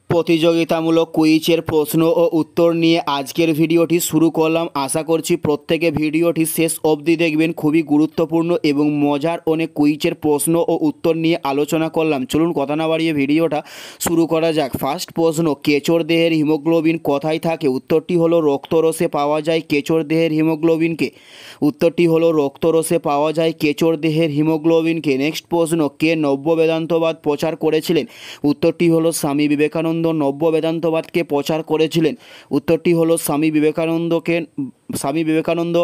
প্রতিযোগিতামূলক কুইজের প্রশ্ন ও উত্তর নিয়ে আজকের ভিডিওটি শুরু করলাম। আশা করছি প্রত্যেকে ভিডিওটি শেষ অবধি দেখবেন। খুবই গুরুত্বপূর্ণ এবং মজার অনেক কুইজের প্রশ্ন ও উত্তর নিয়ে আলোচনা করলাম। চলুন কথা না বাড়িয়ে ভিডিওটা শুরু করা যাক। ফার্স্ট প্রশ্ন, কেঁচোর দেহের হিমোগ্লোবিন কোথায় থাকে? উত্তরটি হলো রক্তরসে পাওয়া যায় কেঁচোর দেহের হিমোগ্লোবিনকে। উত্তরটি হলো রক্তরসে পাওয়া যায় কেঁচোর দেহের হিমোগ্লোবিনকে। নেক্সট প্রশ্ন, কে নব্য বেদান্তবাদ প্রচার করেছিলেন? উত্তরটি হলো স্বামী বিবেকানন্দ নব্য বেদান্তবাদকে প্রচার করেছিলেন। উত্তরটি হলো স্বামী বিবেকানন্দ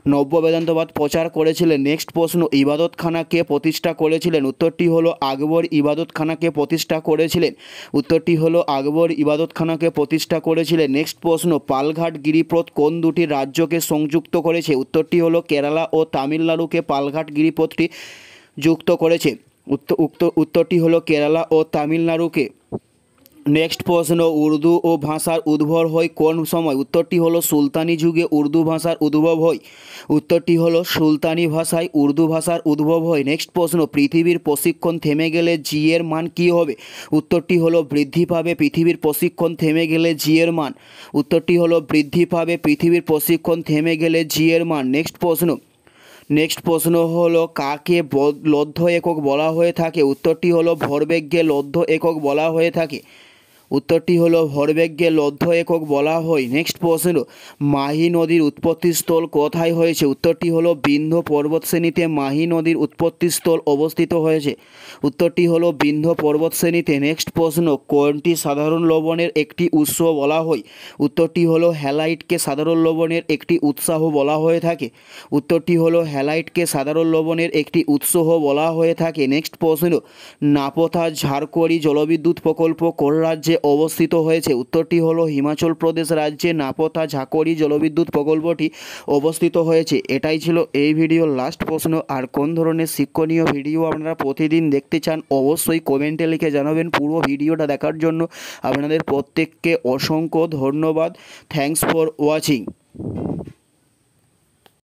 নব্য বেদান্তবাদ প্রচার করেছিলেন। নেক্সট প্রশ্ন, ইবাদতখানা কে প্রতিষ্ঠা করেছিলেন? উত্তরটি হলো আকবর ইবাদতখানাকে প্রতিষ্ঠা করেছিলেন। উত্তরটি হলো আকবর ইবাদতখানাকে প্রতিষ্ঠা করেছিলেন। নেক্সট প্রশ্ন, পালঘাট গিরিপথ কোন দুটি রাজ্যকে সংযুক্ত করেছে? উত্তরটি হলো কেরালা ও তামিলনাড়ুকে পালঘাট গিরিপথটি যুক্ত করেছে। উত্তরটি হলো কেরালা ও তামিলনাড়ুকে। নেক্সট প্রশ্ন, উর্দু ও ভাষার উদ্ভব হয় কোন সময়? উত্তরটি হলো সুলতানি যুগে উর্দু ভাষার উদ্ভব হয়। উত্তরটি হলো সুলতানি ভাষায় উর্দু ভাষার উদ্ভব হয়। নেক্সট প্রশ্ন, পৃথিবীর প্রশিক্ষণ থেমে গেলে জি এর মান কী হবে? উত্তরটি হলো বৃদ্ধি পাবে। পৃথিবীর প্রশিক্ষণ থেমে গেলে জি এর মান। উত্তরটি হলো বৃদ্ধি পাবে। পৃথিবীর প্রশিক্ষণ থেমে গেলে জি এর মান। নেক্সট প্রশ্ন হলো, কাকে লব্ধ একক বলা হয়ে থাকে? উত্তরটি হলো ভরবেগকে লব্ধ একক বলা হয়ে থাকে। উত্তরটি হলো ভরবেগকে লব্ধ একক বলা হয়। নেক্সট প্রশ্ন, মাহি নদীর উৎপত্তিস্থল কোথায় হয়েছে? উত্তরটি হলো বিন্ধ্য পর্বতশ্রেণীতে মাহি নদীর উৎপত্তিস্থল অবস্থিত হয়েছে। উত্তরটি হলো বিন্ধ্য পর্বতশ্রেণীতে। নেক্সট প্রশ্ন, কোনটি সাধারণ লবণের একটি উৎস বলা হয়? উত্তরটি হলো হ্যালাইটকে সাধারণ লবণের একটি উৎসাহ বলা হয়ে থাকে। উত্তরটি হলো হ্যালাইটকে সাধারণ লবণের একটি উৎসাহ বলা হয়ে থাকে। নেক্সট প্রশ্ন, নাপথা ঝাড়খড়ি জলবিদ্যুৎ প্রকল্প কোন রাজ্যে অবস্থিত হয়েছে? উত্তরটি হলো হিমাচল প্রদেশ রাজ্যে নাপথা ঝাড়খড়ি জলবিদ্যুৎ প্রকল্পটি অবস্থিত হয়েছে। এটাই ছিল এই ভিডিওর লাস্ট প্রশ্ন। আর কোন ধরনের শিক্ষণীয় ভিডিও আপনারা প্রতিদিন দেখতে চান অবশ্যই কমেন্টে লিখে জানাবেন। পুরো ভিডিওটা দেখার জন্য আপনাদের প্রত্যেককে অসংখ্য ধন্যবাদ। Thanks for watching.